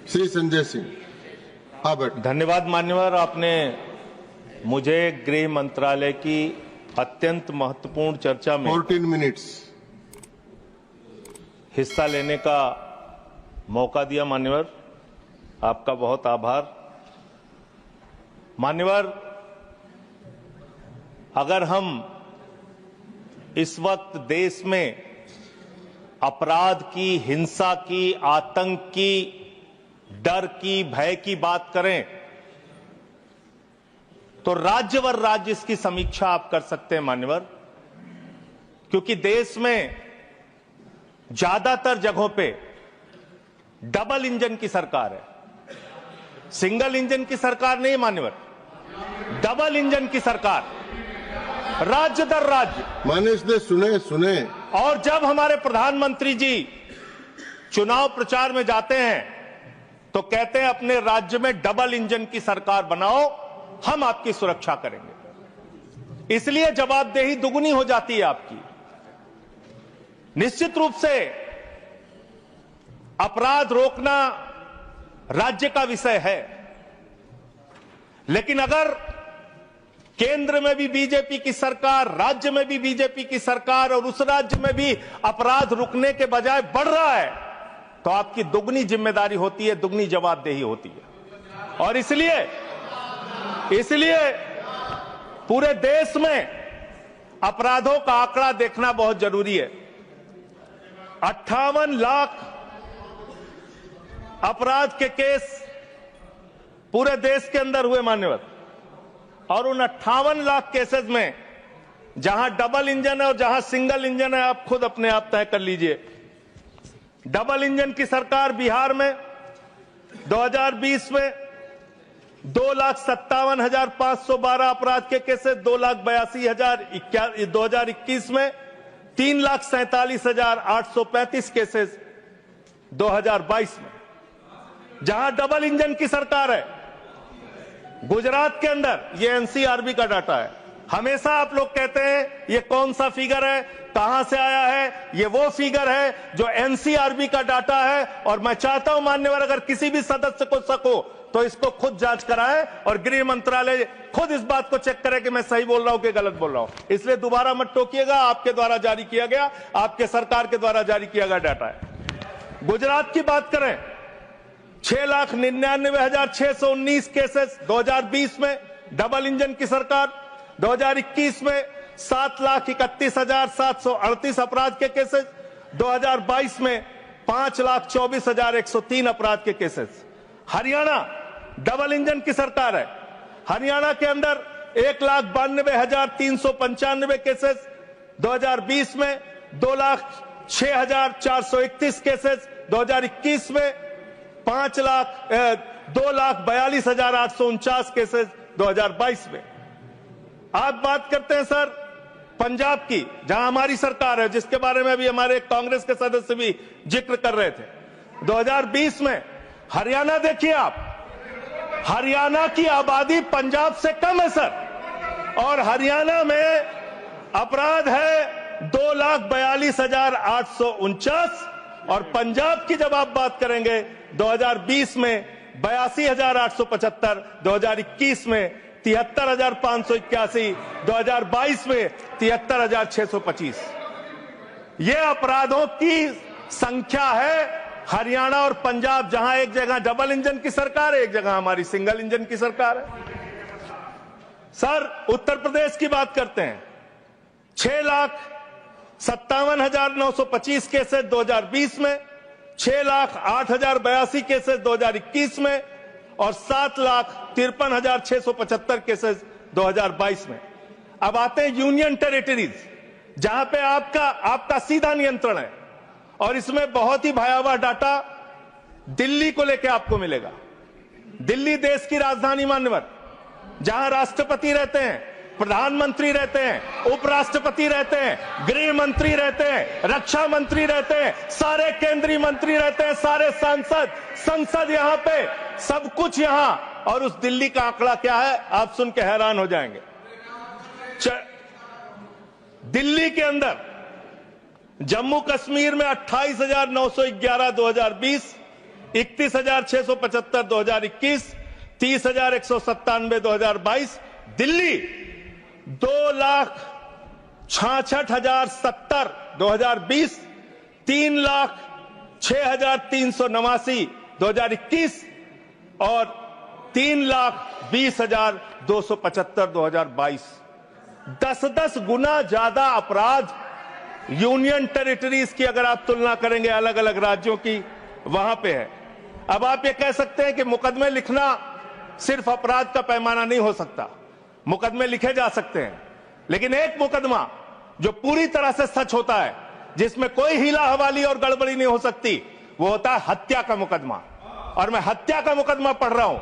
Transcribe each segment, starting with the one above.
श्री संजय सिंह। हाँ बैठ। धन्यवाद मान्यवर, आपने मुझे गृह मंत्रालय की अत्यंत महत्वपूर्ण चर्चा में 14 मिनट्स हिस्सा लेने का मौका दिया। मान्यवर, आपका बहुत आभार। मान्यवर, अगर हम इस वक्त देश में अपराध की, हिंसा की, आतंक की, डर की, भय की बात करें तो राज्यवर राज्य इसकी समीक्षा आप कर सकते हैं मान्यवर, क्योंकि देश में ज्यादातर जगहों पे डबल इंजन की सरकार है। सिंगल इंजन की सरकार नहीं मान्यवर, डबल इंजन की सरकार, राज्य दर राज्य। मानिश ने सुने। और जब हमारे प्रधानमंत्री जी चुनाव प्रचार में जाते हैं तो कहते हैं अपने राज्य में डबल इंजन की सरकार बनाओ, हम आपकी सुरक्षा करेंगे। इसलिए जवाबदेही दुगनी हो जाती है आपकी। निश्चित रूप से अपराध रोकना राज्य का विषय है, लेकिन अगर केंद्र में भी बीजेपी की सरकार, राज्य में भी बीजेपी की सरकार और उस राज्य में भी अपराध रुकने के बजाय बढ़ रहा है तो आपकी दुगनी जिम्मेदारी होती है, दुगनी जवाबदेही होती है। और इसलिए पूरे देश में अपराधों का आंकड़ा देखना बहुत जरूरी है। 58 लाख अपराध के केस पूरे देश के अंदर हुए मान्यवर, और उन 58 लाख केसेस में जहां डबल इंजन है और जहां सिंगल इंजन है, आप खुद अपने आप तय कर लीजिए। डबल इंजन की सरकार बिहार में 2020 में 2,57,512 अपराध के केसेस, 2,82,000। 2021 में 3,47,835 केसेस 2022 में। जहां डबल इंजन की सरकार है, गुजरात के अंदर, ये एनसीआरबी का डाटा है। हमेशा आप लोग कहते हैं ये कौन सा फिगर है, कहां से आया है, ये वो फिगर है जो एनसीआरबी का डाटा है। और मैं चाहता हूं मान्यवर, अगर किसी भी सदस्य को सको तो इसको खुद जांच कराएं और गृह मंत्रालय खुद इस बात को चेक करे कि मैं सही बोल रहा हूं कि गलत बोल रहा हूं। इसलिए दोबारा मत टोकिएगा, आपके द्वारा जारी किया गया, आपके सरकार के द्वारा जारी किया गया डाटा है। गुजरात की बात करें, 6,99,619 केसेस 2020 में डबल इंजन की सरकार। 2021 में 7,31,738 अपराध के केसेस। 2022 में 5,24,103 अपराध के केसेस। हरियाणा डबल इंजन की सरकार है। हरियाणा के अंदर 1,92,395 केसेस। 2020 में 2,06,431 केसेस। 2021 में 2,42,849 केसेस 2022 में। आप बात करते हैं सर पंजाब की, जहां हमारी सरकार है, जिसके बारे में अभी हमारे कांग्रेस के सदस्य भी जिक्र कर रहे थे। 2020 में हरियाणा देखिए आप, हरियाणा की आबादी पंजाब से कम है सर, और हरियाणा में अपराध है 2,42,849। और पंजाब की जब आप बात करेंगे 2020 में 82,875, 2021 में 73,581, 2022 में 73,625। ये अपराधों की संख्या है हरियाणा और पंजाब, जहां एक जगह डबल इंजन की सरकार है, एक जगह हमारी सिंगल इंजन की सरकार है। सर उत्तर प्रदेश की बात करते हैं, 6,57,925 केसेस 2020 में, 6,08,082 केसेस 2021 में, और 7,53,675 केसेस 2022 में। अब आते हैं यूनियन टेरिटरीज, जहां पे आपका सीधा नियंत्रण है, और इसमें बहुत ही भयावह डाटा दिल्ली को लेकर आपको मिलेगा। दिल्ली देश की राजधानी मान्यवर, जहां राष्ट्रपति रहते हैं, प्रधानमंत्री रहते हैं, उपराष्ट्रपति रहते हैं, गृह मंत्री रहते हैं, रक्षा मंत्री रहते हैं, सारे केंद्रीय मंत्री रहते हैं, सारे संसद यहां पे, सब कुछ यहां। और उस दिल्ली का आंकड़ा क्या है, आप सुन के हैरान हो जाएंगे। दिल्ली के अंदर जम्मू कश्मीर में 28,911 2020, 31,675 2021, 30,197 2022। दिल्ली 2,66,070 2020, 3,06,389 2021 और 3,20,275 2022। 10-10 गुना ज्यादा अपराध यूनियन टेरिटरीज की अगर आप तुलना करेंगे अलग अलग राज्यों की, वहां पे है। अब आप ये कह सकते हैं कि मुकदमे लिखना सिर्फ अपराध का पैमाना नहीं हो सकता, मुकदमे लिखे जा सकते हैं, लेकिन एक मुकदमा जो पूरी तरह से सच होता है, जिसमें कोई हीला हवाली और गड़बड़ी नहीं हो सकती, वो होता है हत्या का मुकदमा। और मैं हत्या का मुकदमा पढ़ रहा हूं।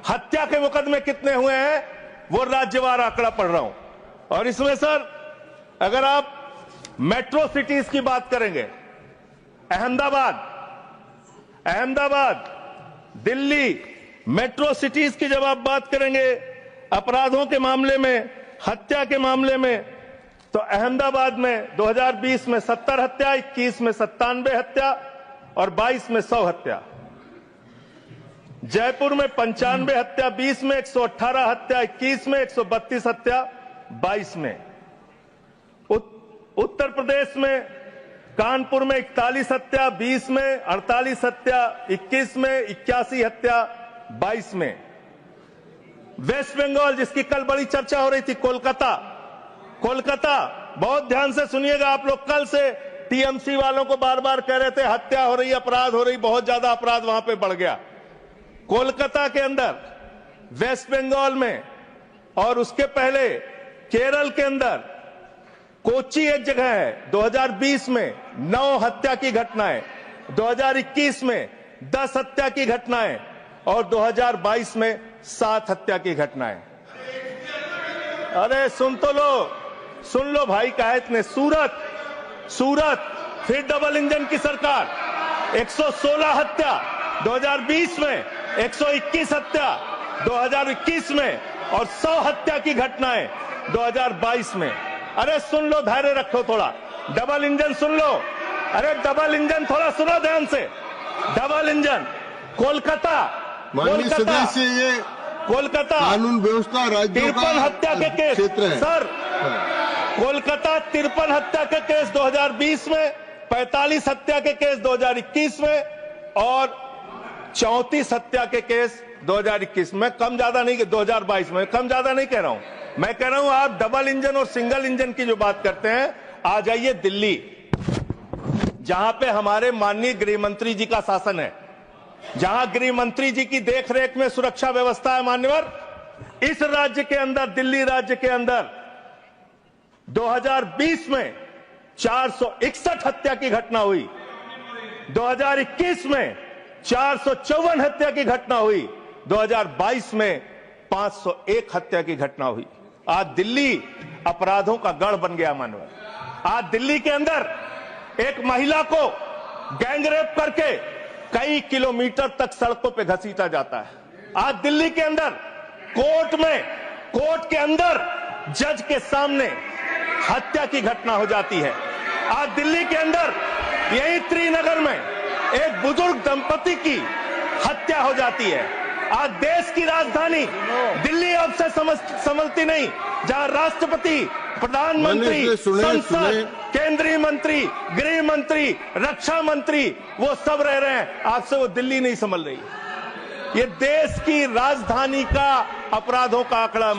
हत्या के मुकदमे कितने हुए हैं वो राज्यवार आंकड़ा पढ़ रहा हूं। और इसमें सर अगर आप मेट्रो सिटीज की बात करेंगे, अहमदाबाद, दिल्ली, मेट्रो सिटीज की जब आप बात करेंगे अपराधों के मामले में, हत्या के मामले में, तो अहमदाबाद में 2020 में 70 हत्या, 21 में 97 हत्या और 22 में 100 हत्या। जयपुर में 95 हत्या, 20 में 118 हत्या, 21 में 132 हत्या, 22 में। उत्तर प्रदेश में कानपुर में 41 हत्या, 20 में 48 हत्या, 21 में 81 हत्या, 22 में। वेस्ट बंगाल जिसकी कल बड़ी चर्चा हो रही थी, कोलकाता, बहुत ध्यान से सुनिएगा आप लोग। कल से टीएमसी वालों को बार बार कह रहे थे हत्या हो रही, अपराध हो रही, बहुत ज्यादा अपराध वहां पे बढ़ गया। कोलकाता के अंदर, वेस्ट बंगाल में और उसके पहले केरल के अंदर, कोच्चि एक जगह है, 2020 में 9 हत्या की घटनाएं, 2021 में 10 हत्या की घटनाएं और 2022 में 7 हत्या की घटनाएं। अरे सुन लो भाई, कहा इतने। सूरत फिर डबल इंजन की सरकार, 116 हत्या 2020 में, 121 हत्या 2021 में और 100 हत्या की घटनाएं 2022 में। अरे सुन लो, धैर्य रखो थोड़ा। डबल इंजन सुन लो, अरे डबल इंजन थोड़ा सुनो ध्यान से। डबल इंजन कोलकाता, कानून व्यवस्था राज्यों का 53 हत्या के केस क्षेत्र है सर। कोलकाता 53 हत्या के केस 2020 में, 45 हत्या के केस 2021 में और 34 हत्या के केस 2021 में। कम ज्यादा नहीं, 2022 में कम ज्यादा नहीं कह रहा हूं। मैं कह रहा हूं आप डबल इंजन और सिंगल इंजन की जो बात करते हैं, आ जाइए दिल्ली, जहां पे हमारे माननीय गृह मंत्री जी का शासन है, जहां गृह मंत्री जी की देखरेख में सुरक्षा व्यवस्था है। मान्यवर, इस राज्य के अंदर, दिल्ली राज्य के अंदर 2020 में 461 हत्या की घटना हुई, 2021 में 454 हत्या की घटना हुई, 2022 में 501 हत्या की घटना हुई। आज दिल्ली अपराधों का गढ़ बन गया। मानव, आज दिल्ली के अंदर एक महिला को गैंगरेप करके कई किलोमीटर तक सड़कों पे घसीटा जाता है। आज दिल्ली के अंदर कोर्ट के अंदर जज के सामने हत्या की घटना हो जाती है। आज दिल्ली के अंदर यही त्रिनगर में एक बुजुर्ग दंपति की हत्या हो जाती है। आज देश की राजधानी दिल्ली अब से संभलती नहीं, जहां राष्ट्रपति, प्रधानमंत्री, संसद, केंद्रीय मंत्री, गृह मंत्री, रक्षा मंत्री वो सब रह रहे हैं, आज से वो दिल्ली नहीं संभल रही। ये देश की राजधानी का अपराधों का आंकड़ा।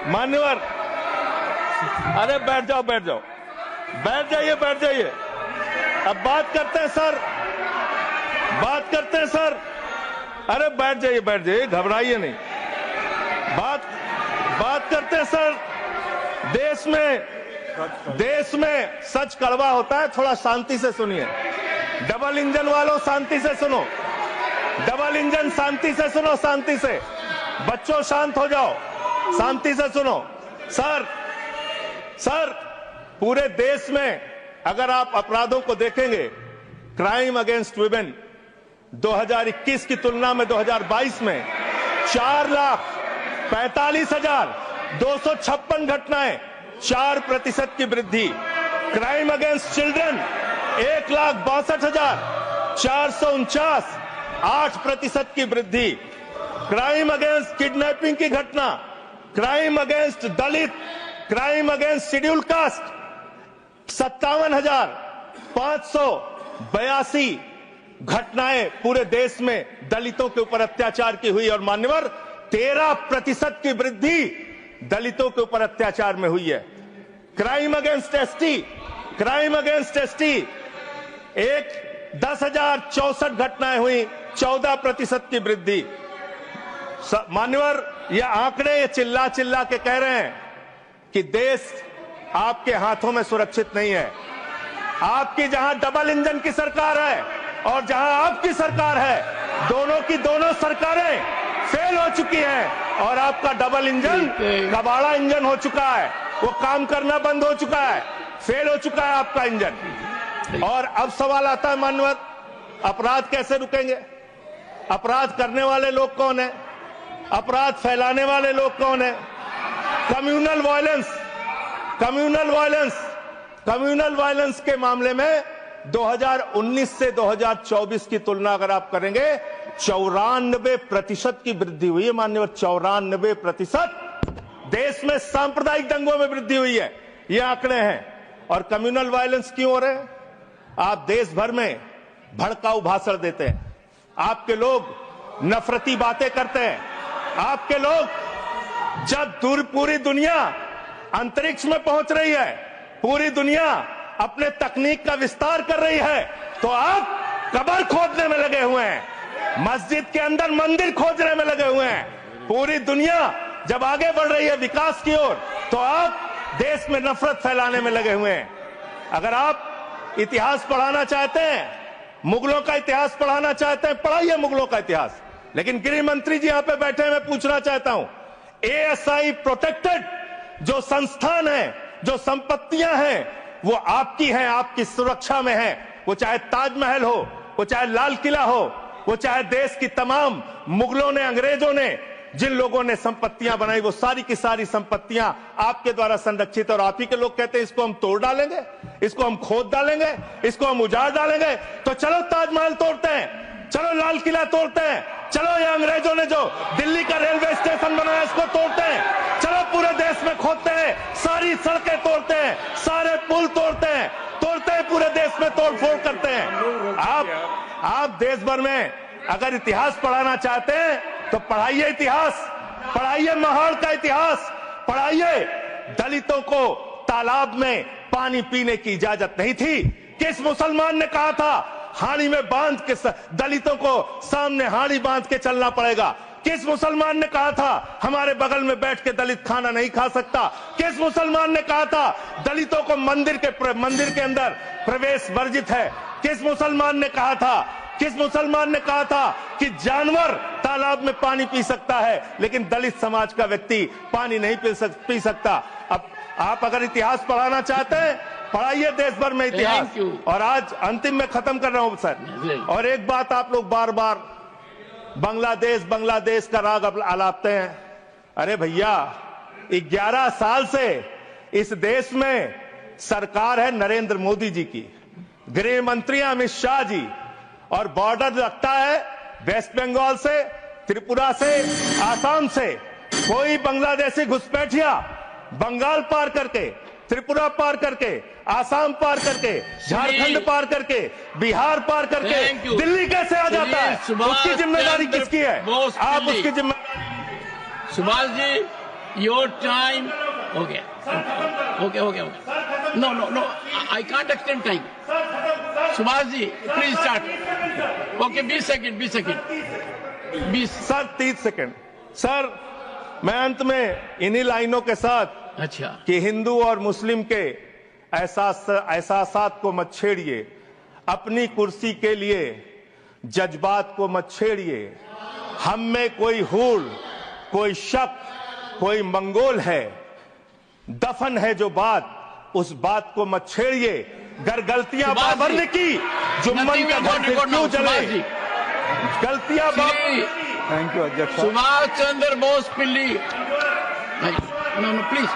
मान्यवर, अरे बैठ जाइए। अब बात करते हैं सर, अरे बैठ जाइए, घबराइए नहीं। बात करते हैं सर। देश में सच कड़वा होता है, थोड़ा शांति से सुनिए। डबल इंजन वालों शांति से सुनो, डबल इंजन शांति से सुनो, शांति से। बच्चों शांत हो जाओ, शांति से सुनो। सर पूरे देश में अगर आप अपराधों को देखेंगे, क्राइम अगेंस्ट वुमेन 2021 की तुलना में 2022 में 4,45,256 घटनाएं, 4% की वृद्धि। क्राइम अगेंस्ट चिल्ड्रन 1,62,449, 8% की वृद्धि। क्राइम अगेंस्ट किडनैपिंग की घटना, क्राइम अगेंस्ट दलित, क्राइम अगेंस्ट शेड्यूल कास्ट 57,582 घटनाएं पूरे देश में दलितों के ऊपर अत्याचार की हुई और मान्यवर 13% की वृद्धि दलितों के ऊपर अत्याचार में हुई है। Crime against ST, crime against ST 10,064 घटनाएं हुई, 14% की वृद्धि। मान्यवर ये आंकड़े ये चिल्ला चिल्ला के कह रहे हैं कि देश आपके हाथों में सुरक्षित नहीं है। आपकी जहां डबल इंजन की सरकार है और जहां आपकी सरकार है, दोनों की दोनों सरकारें फेल हो चुकी हैं और आपका डबल इंजन कबाड़ा इंजन हो चुका है, वो काम करना बंद हो चुका है, फेल हो चुका है आपका इंजन। और अब सवाल आता है मान्यवर, अपराध कैसे रुकेंगे? अपराध करने वाले लोग कौन है? अपराध फैलाने वाले लोग कौन है? Communal violence, communal violence, communal violence के मामले में 2019 से 2024 की तुलना अगर आप करेंगे 94% की वृद्धि हुई है माननीय, 94%। देश में सांप्रदायिक दंगों में वृद्धि हुई है, ये आंकड़े हैं। और कम्युनल वायलेंस क्यों हो रहे हैं? आप देश भर में भड़काऊ भाषण देते हैं, आपके लोग नफरती बातें करते हैं, आपके लोग जब पूरी दुनिया अंतरिक्ष में पहुंच रही है, पूरी दुनिया अपने तकनीक का विस्तार कर रही है, तो आप कब्र खोदने में लगे हुए हैं, मस्जिद के अंदर मंदिर खोजने में लगे हुए हैं। पूरी दुनिया जब आगे बढ़ रही है विकास की ओर, तो आप देश में नफरत फैलाने में लगे हुए हैं। अगर आप इतिहास पढ़ाना चाहते हैं, मुगलों का इतिहास पढ़ाना चाहते हैं, पढ़ाइए मुगलों का इतिहास। लेकिन गृह मंत्री जी यहां पे बैठे हैं, मैं पूछना चाहता हूं, एएसआई प्रोटेक्टेड जो संस्थान है, जो संपत्तियां हैं, वो आपकी हैं, आपकी सुरक्षा में है। वो चाहे ताजमहल हो, वो चाहे लाल किला हो, वो चाहे देश की तमाम मुगलों ने, अंग्रेजों ने जिन लोगों ने संपत्तियां बनाई, वो सारी की सारी संपत्तियां आपके द्वारा संरक्षित। और आप ही के लोग कहते हैं इसको हम तोड़ डालेंगे, इसको हम खोद डालेंगे, इसको हम उजाड़ डालेंगे। तो चलो ताजमहल तोड़ते हैं, चलो लाल किला तोड़ते हैं, चलो ये अंग्रेजों ने जो दिल्ली का रेलवे स्टेशन बनाया इसको तोड़ते हैं, चलो पूरे देश में खोदते हैं, सारी सड़कें तोड़ते हैं, सारे पुल तोड़ते हैं, पूरे देश में तोड़फोड़ करते हैं। आप देश भर में अगर इतिहास पढ़ाना चाहते हैं तो पढ़ाइए इतिहास, पढ़ाइए महाड़ का इतिहास, पढ़ाइए दलितों को तालाब में पानी पीने की इजाजत नहीं थी। किस मुसलमान ने कहा था हाड़ी में बांध के दलितों को सामने हाड़ी बांध के चलना पड़ेगा? किस मुसलमान ने कहा था हमारे बगल में बैठ के दलित खाना नहीं खा सकता? किस मुसलमान ने कहा था दलितों को मंदिर के अंदर प्रवेश वर्जित है? किस मुसलमान ने कहा था, किस मुसलमान ने कहा था कि जानवर तालाब में पानी पी सकता है लेकिन दलित समाज का व्यक्ति पानी नहीं पी सकता? अब आप अगर इतिहास पढ़ाना चाहते हैं, पढ़ाइए देश भर में इतिहास। और आज अंतिम में खत्म कर रहा हूं सर, और एक बात आप लोग बार बार बांग्लादेश का राग आलापते हैं। अरे भैया, 11 साल से इस देश में सरकार है नरेंद्र मोदी जी की, गृह मंत्री अमित शाह जी, और बॉर्डर लगता है वेस्ट बंगाल से, त्रिपुरा से, आसाम से। कोई बांग्लादेशी घुसपैठिया बंगाल पार करके, त्रिपुरा पार करके, आसाम पार करके, झारखंड पार करके, बिहार पार करके दिल्ली कैसे आ जाता है? उसकी जिम्मेदारी किसकी है? आप उसकी जिम्मेदारी। सुभाष जी, योर टाइम हो गया। Okay. No, I can't extend time. Subhash ji please start. Okay, 20 second. Sir 30 second. Sir मैं अंत में इन्हीं लाइनों के साथ, अच्छा, कि हिंदू और मुस्लिम के एहसासात को मत छेड़िए, अपनी कुर्सी के लिए जज्बात को मत छेड़िए। हम में कोई हूड़, कोई शक, कोई मंगोल है, दफन है जो बात, उस बात को मत छेड़िए। गर गलतियां बाबर ने की, जुम्मन का घर फिर क्यों जले? गलतियां थैंक यू अध्यक्ष। सुभाष चंद्र बोस पिल्ली। No please.